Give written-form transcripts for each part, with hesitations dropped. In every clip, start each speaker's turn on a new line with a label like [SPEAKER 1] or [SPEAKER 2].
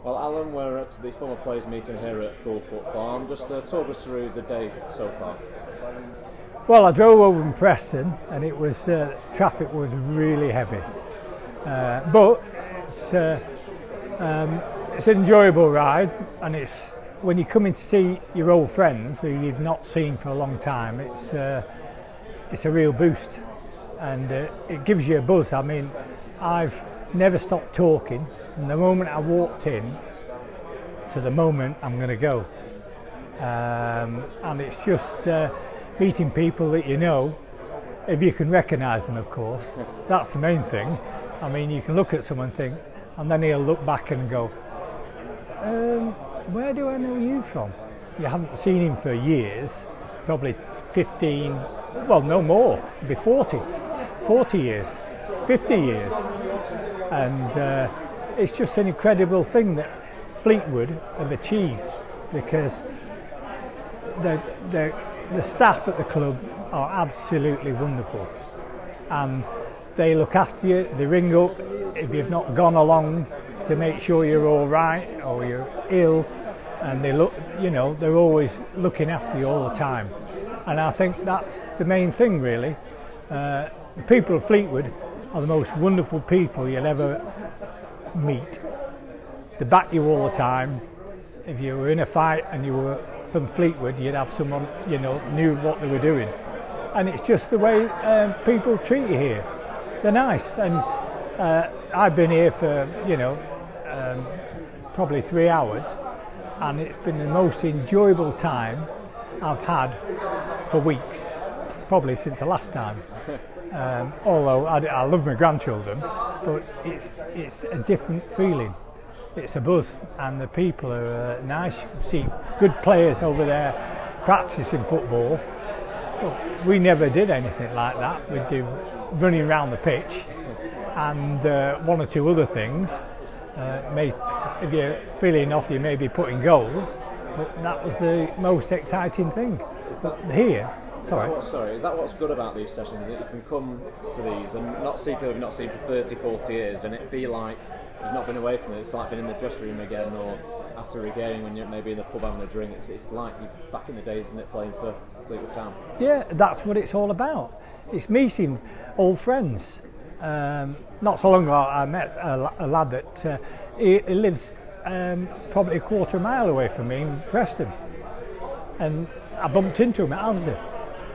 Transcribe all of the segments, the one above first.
[SPEAKER 1] Well, Alan, we're at the former players meeting here at Poolfoot Farm. Just talk us through the day so far.
[SPEAKER 2] Well, I drove over from Preston, and it was traffic was really heavy, but it's an enjoyable ride, and it's when you come in to see your old friends who you've not seen for a long time. It's a real boost, and it gives you a buzz. I mean, I've never stopped talking from the moment I walked in to the moment I'm going to go, and it's just meeting people that you know, if you can recognise them, of course. That's the main thing. I mean, you can look at someone and think, and then he'll look back and go, where do I know you from? You haven't seen him for years, probably 15, well, no more, it'd be 40 years, 50 years. And it's just an incredible thing that Fleetwood have achieved, because the staff at the club are absolutely wonderful, and they look after you. They ring up if you've not gone along to make sure you're all right or you're ill, and they look, you know, they're always looking after you all the time. And I think that's the main thing, really. The people of Fleetwood are the most wonderful people you'll ever meet. They back you all the time. If you were in a fight and you were from Fleetwood, you'd have someone, you know, knew what they were doing. And it's just the way people treat you here. They're nice, and I've been here for, you know, probably 3 hours, and it's been the most enjoyable time I've had for weeks, probably since the last time. Although I love my grandchildren, but it's a different feeling. It's a buzz, and the people are nice. You see good players over there practicing football. Well, we never did anything like that. We'd do running around the pitch and one or two other things. If you're feeling off, you may be putting goals, but that was the most exciting thing.
[SPEAKER 1] Is that
[SPEAKER 2] here?
[SPEAKER 1] Is that what's good about these sessions? That you can come to these and not see people you've not seen for 30, 40 years, and it be like you've not been away from it. It's like being in the dressing room again, or after a game when you're maybe in the pub having a drink. It's like you're back in the days, isn't it, playing for Fleetwood Town?
[SPEAKER 2] Yeah, that's what it's all about. It's meeting old friends. Not so long ago, I met a lad that he lives probably a quarter of a mile away from me in Preston, and I bumped into him at Asda.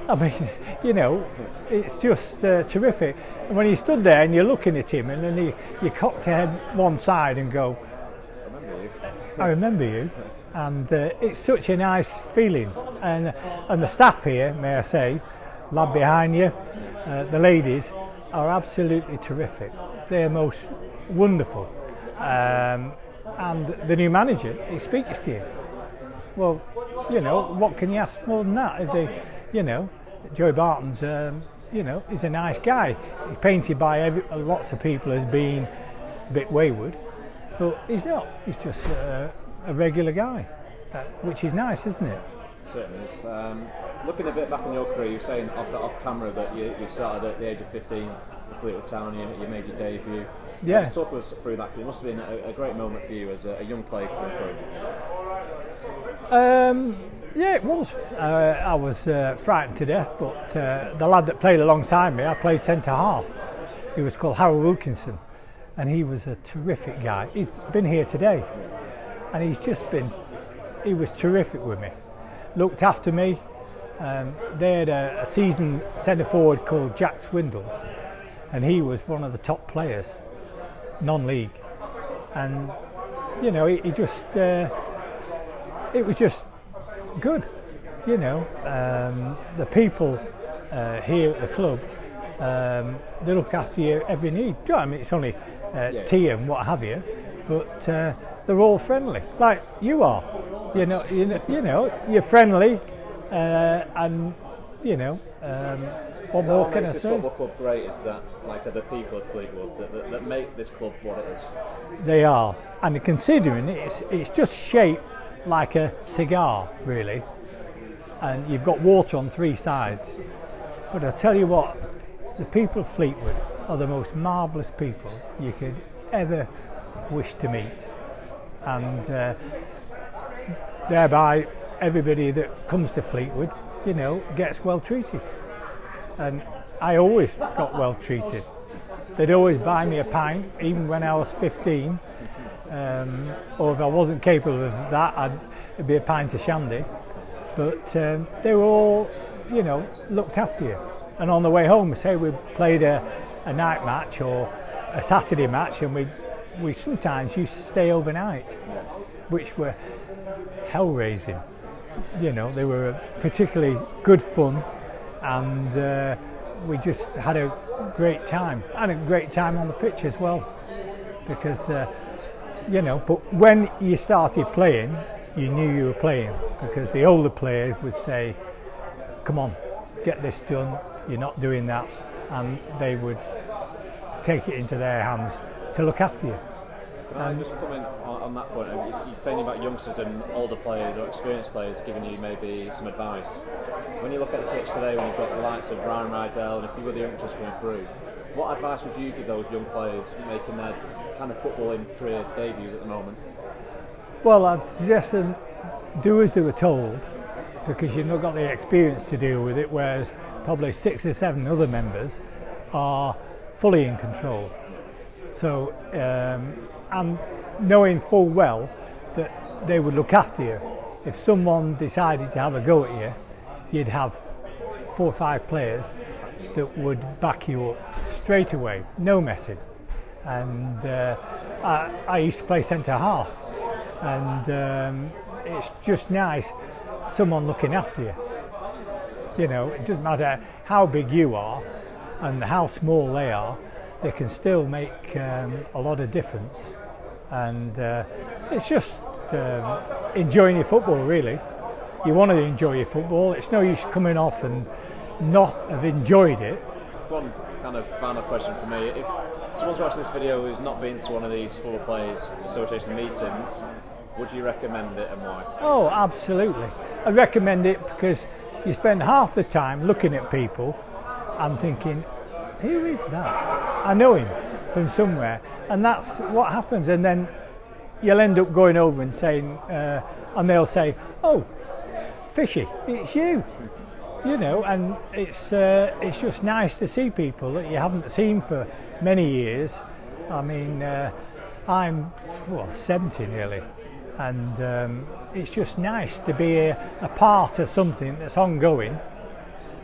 [SPEAKER 2] I mean, you know, it's just terrific. And when he stood there and you're looking at him, and then you cocked your head one side and go, I remember you. And it's such a nice feeling. And the staff here, may I say, lad behind you, the ladies, are absolutely terrific. They're most wonderful. And the new manager, he speaks to you. Well, you know, what can you ask more than that? If they, you know, Joey Barton's, you know, he's a nice guy. He's painted by lots of people as being a bit wayward, but he's not. He's just a regular guy, which is nice, isn't it?
[SPEAKER 1] Certainly is. Looking a bit back on your career, you were saying off camera that you started at the age of 15 for Fleetwood Town. You made your debut.
[SPEAKER 2] Yeah.
[SPEAKER 1] Just talk us through that, because it must have been a great moment for you as a young player coming through.
[SPEAKER 2] Yeah, it was. I was frightened to death, but the lad that played alongside me, I played centre half. He was called Harold Wilkinson, and he was a terrific guy. He's been here today, and he was terrific with me. Looked after me. They had a seasoned centre forward called Jack Swindles, and he was one of the top players, non-league. And you know, he just it was just good, you know. The people here at the club, they look after you every need. You know, I mean, it's only tea and what have you, but they're all friendly, like you are. You know, you're friendly, and you know. What more can I say? What makes this football club great is that, like I said, the people of Fleetwood that make this club what it is. They are, and considering it's just shaped like a cigar, really, and you've got water on 3 sides. But I tell you what, the people of Fleetwood are the most marvellous people you could ever wish to meet. and thereby everybody that comes to Fleetwood, you know, gets well treated. And I always got well treated. They'd always buy me a pint, even when I was 15, or if I wasn't capable of that, it'd be a pint of shandy. But they were all, you know, looked after you. And on the way home, say we played a night match or a Saturday match, and we sometimes used to stay overnight, which were hell-raising. You know, they were particularly good fun, and we just had a great time. And a great time on the pitch as well, because, you know, but when you started playing, you knew you were playing, because the older players would say, come on, get this done, you're not doing that, and they would take it into their hands to look after you.
[SPEAKER 1] Can I just comment on that point? You're saying about youngsters and older players or experienced players giving you maybe some advice. When you look at the pitch today, when you've got the likes of Ryan Rydell and a few other youngsters coming through, what advice would you give those young players making their kind of footballing career debuts at the moment?
[SPEAKER 2] Well, I'd suggest them do as they were told, because you've not got the experience to deal with it, whereas probably 6 or 7 other members are fully in control. So, and knowing full well that they would look after you. If someone decided to have a go at you, you'd have 4 or 5 players that would back you up straight away, no messing. And I used to play centre half, and it's just nice, someone looking after you. You know, it doesn't matter how big you are and how small they are, they can still make a lot of difference. And it's just enjoying your football, really. You want to enjoy your football. It's no use coming off and not have enjoyed it.
[SPEAKER 1] One kind of final question for me. If someone's watching this video who's not been to one of these Football Players Association meetings, would you recommend it and why?
[SPEAKER 2] Oh, absolutely. I recommend it because you spend half the time looking at people and thinking, who is that? I know him from somewhere. And that's what happens. And then you'll end up going over and saying, and they'll say, oh, Fishy, it's you. You know, and it's just nice to see people that you haven't seen for many years. I mean, I'm 70 nearly, and it's just nice to be a part of something that's ongoing.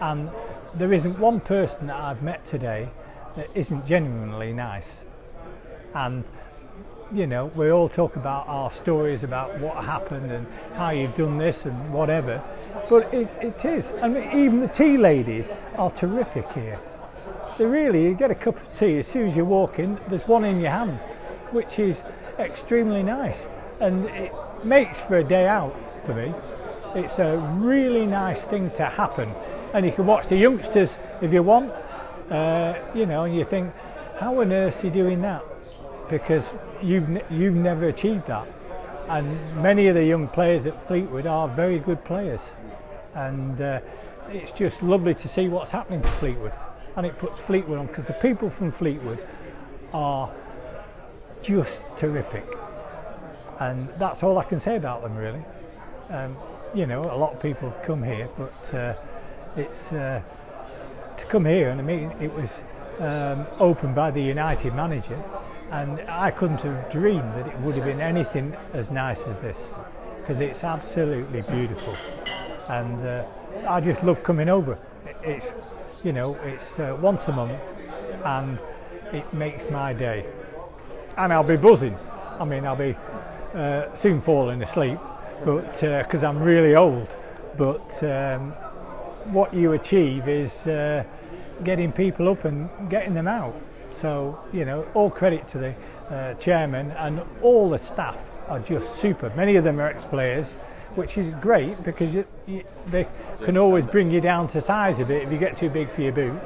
[SPEAKER 2] And there isn't one person that I've met today that isn't genuinely nice. And you know, we all talk about our stories about what happened and how you've done this and whatever, but it is. I mean, even the tea ladies are terrific here. They really, you get a cup of tea, as soon as you walk in, there's one in your hand, which is extremely nice, and it makes for a day out for me. It's a really nice thing to happen, and you can watch the youngsters if you want, you know, and you think, how on earth are you doing that? Because you've never achieved that, and many of the young players at Fleetwood are very good players, and it's just lovely to see what's happening to Fleetwood, and it puts Fleetwood on, because the people from Fleetwood are just terrific, and that's all I can say about them, really. You know, a lot of people come here, but it's to come here, and I mean, it was opened by the United manager. And I couldn't have dreamed that it would have been anything as nice as this, because it's absolutely beautiful, and I just love coming over. It's, you know, it's once a month, and it makes my day. And I'll be buzzing. I mean, I'll be soon falling asleep, but because I'm really old. But what you achieve is getting people up and getting them out. So, you know, all credit to the chairman, and all the staff are just super. Many of them are ex-players, which is great, because they can always bring you down to size a bit if you get too big for your boots.